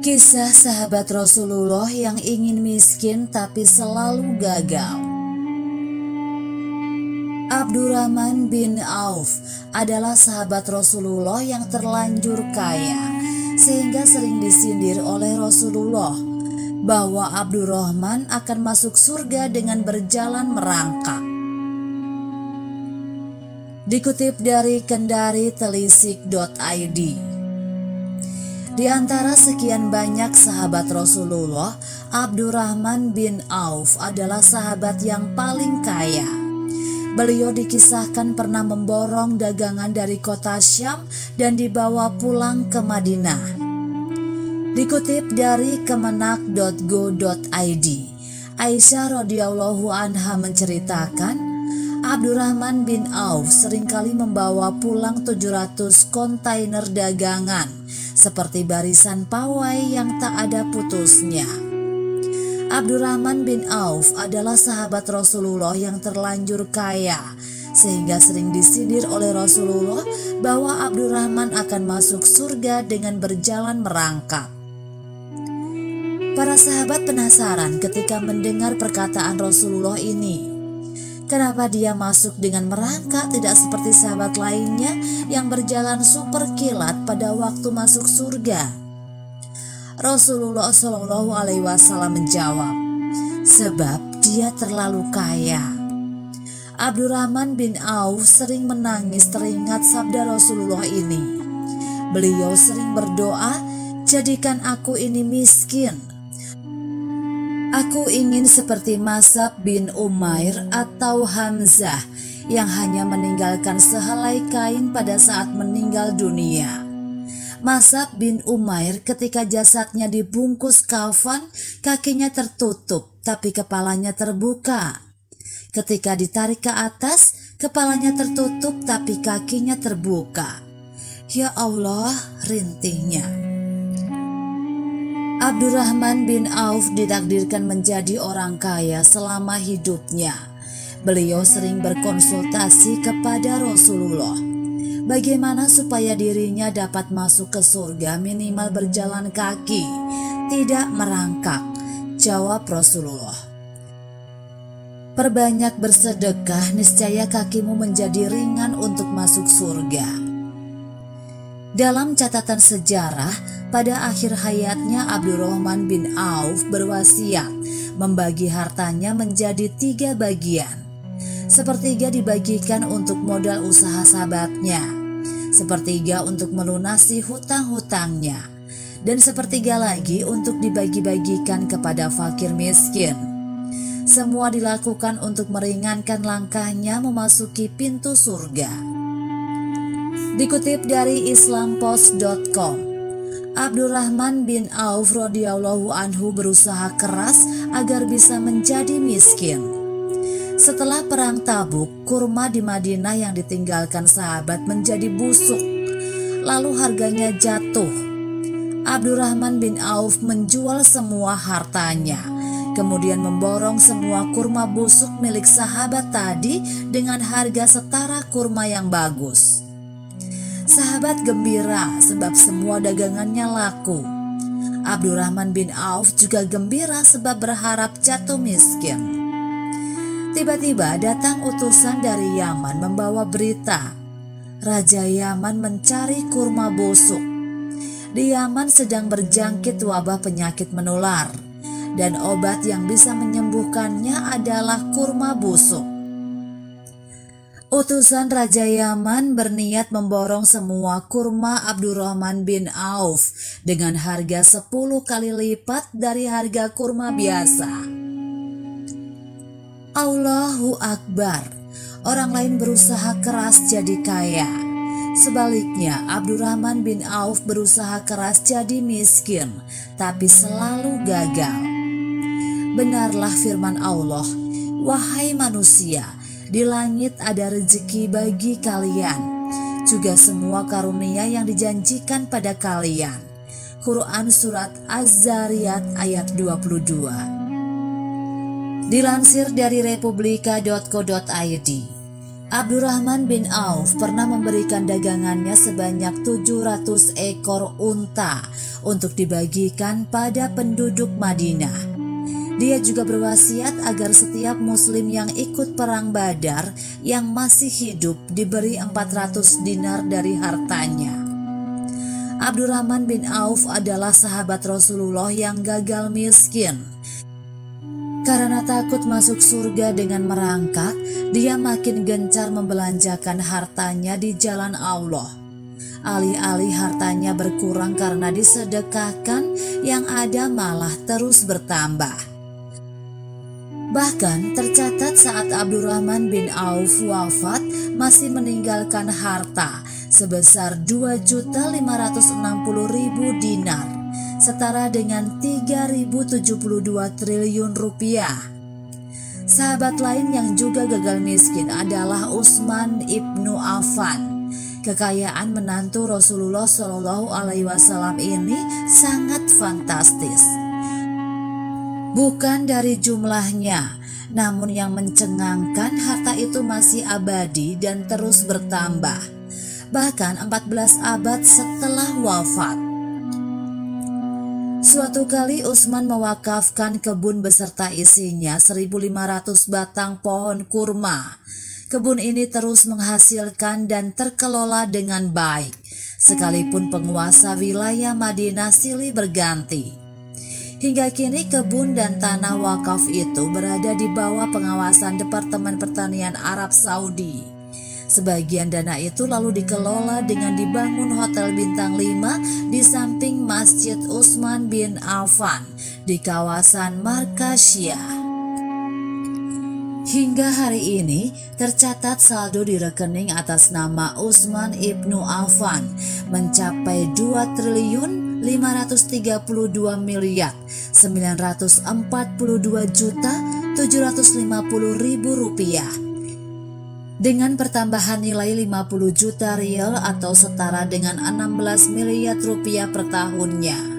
Kisah sahabat Rasulullah yang ingin miskin tapi selalu gagal. Abdurrahman bin Auf adalah sahabat Rasulullah yang terlanjur kaya, sehingga sering disindir oleh Rasulullah bahwa Abdurrahman akan masuk surga dengan berjalan merangkak. Dikutip dari kendari-telisik.id. Di antara sekian banyak sahabat Rasulullah, Abdurrahman bin Auf adalah sahabat yang paling kaya. Beliau dikisahkan pernah memborong dagangan dari kota Syam dan dibawa pulang ke Madinah. Dikutip dari kemenak.go.id, Aisyah radhiyallahu anha menceritakan, Abdurrahman bin Auf seringkali membawa pulang 700 kontainer dagangan, seperti barisan pawai yang tak ada putusnya. Abdurrahman bin Auf adalah sahabat Rasulullah yang terlanjur kaya, sehingga sering disindir oleh Rasulullah bahwa Abdurrahman akan masuk surga dengan berjalan merangkak. Para sahabat penasaran ketika mendengar perkataan Rasulullah ini. Kenapa dia masuk dengan merangkak, tidak seperti sahabat lainnya yang berjalan super kilat pada waktu masuk surga? Rasulullah SAW menjawab, sebab dia terlalu kaya. Abdurrahman bin Auf sering menangis teringat sabda Rasulullah ini. Beliau sering berdoa, jadikan aku ini miskin. Aku ingin seperti Mus'ab bin Umair atau Hamzah yang hanya meninggalkan sehelai kain pada saat meninggal dunia. Mus'ab bin Umair ketika jasadnya dibungkus kafan, kakinya tertutup tapi kepalanya terbuka. Ketika ditarik ke atas, kepalanya tertutup tapi kakinya terbuka. Ya Allah, rintihnya. Abdurrahman bin Auf ditakdirkan menjadi orang kaya selama hidupnya. Beliau sering berkonsultasi kepada Rasulullah. Bagaimana supaya dirinya dapat masuk ke surga minimal berjalan kaki, tidak merangkak? Jawab Rasulullah, perbanyak bersedekah, niscaya kakimu menjadi ringan untuk masuk surga. Dalam catatan sejarah, pada akhir hayatnya Abdurrahman bin Auf berwasiat membagi hartanya menjadi 3 bagian. Sepertiga dibagikan untuk modal usaha sahabatnya, sepertiga untuk melunasi hutang-hutangnya, dan sepertiga lagi untuk dibagi-bagikan kepada fakir miskin. Semua dilakukan untuk meringankan langkahnya memasuki pintu surga. Dikutip dari islampost.com, Abdurrahman bin Auf radhiyallahu anhu berusaha keras agar bisa menjadi miskin. Setelah perang Tabuk, kurma di Madinah yang ditinggalkan sahabat menjadi busuk, lalu harganya jatuh. Abdurrahman bin Auf menjual semua hartanya, kemudian memborong semua kurma busuk milik sahabat tadi dengan harga setara kurma yang bagus. Sahabat gembira sebab semua dagangannya laku. Abdurrahman bin Auf juga gembira sebab berharap jatuh miskin. Tiba-tiba datang utusan dari Yaman membawa berita. Raja Yaman mencari kurma busuk. Di Yaman sedang berjangkit wabah penyakit menular, dan obat yang bisa menyembuhkannya adalah kurma busuk. Utusan Raja Yaman berniat memborong semua kurma Abdurrahman bin Auf dengan harga 10 kali lipat dari harga kurma biasa. Allahu Akbar. Orang lain berusaha keras jadi kaya. Sebaliknya, Abdurrahman bin Auf berusaha keras jadi miskin, tapi selalu gagal. Benarlah firman Allah, wahai manusia, di langit ada rezeki bagi kalian, juga semua karunia yang dijanjikan pada kalian. Quran Surat Az-Zariyat ayat 22. Dilansir dari republika.co.id, Abdurrahman bin Auf pernah memberikan dagangannya sebanyak 700 ekor unta untuk dibagikan pada penduduk Madinah. Dia juga berwasiat agar setiap muslim yang ikut perang Badar yang masih hidup diberi 400 dinar dari hartanya. Abdurrahman bin Auf adalah sahabat Rasulullah yang gagal miskin. Karena takut masuk surga dengan merangkak, dia makin gencar membelanjakan hartanya di jalan Allah. Alih-alih hartanya berkurang karena disedekahkan, yang ada malah terus bertambah. Bahkan tercatat saat Abdurrahman bin Auf wafat masih meninggalkan harta sebesar 2.560.000 dinar, setara dengan 3.072 triliun rupiah. Sahabat lain yang juga gagal miskin adalah Utsman ibnu Affan. Kekayaan menantu Rasulullah Shallallahu Alaihi Wasallam ini sangat fantastis. Bukan dari jumlahnya, namun yang mencengangkan harta itu masih abadi dan terus bertambah, bahkan 14 abad setelah wafat. Suatu kali Utsman mewakafkan kebun beserta isinya 1.500 batang pohon kurma. Kebun ini terus menghasilkan dan terkelola dengan baik, sekalipun penguasa wilayah Madinah silih berganti. Hingga kini kebun dan tanah wakaf itu berada di bawah pengawasan Departemen Pertanian Arab Saudi. Sebagian dana itu lalu dikelola dengan dibangun hotel bintang 5 di samping Masjid Utsman bin Affan di kawasan Markasyah. Hingga hari ini tercatat saldo di rekening atas nama Utsman ibnu Affan mencapai 2.329.942.750.000 rupiah. Dengan pertambahan nilai 50 juta rial atau setara dengan 16 miliar rupiah per tahunnya.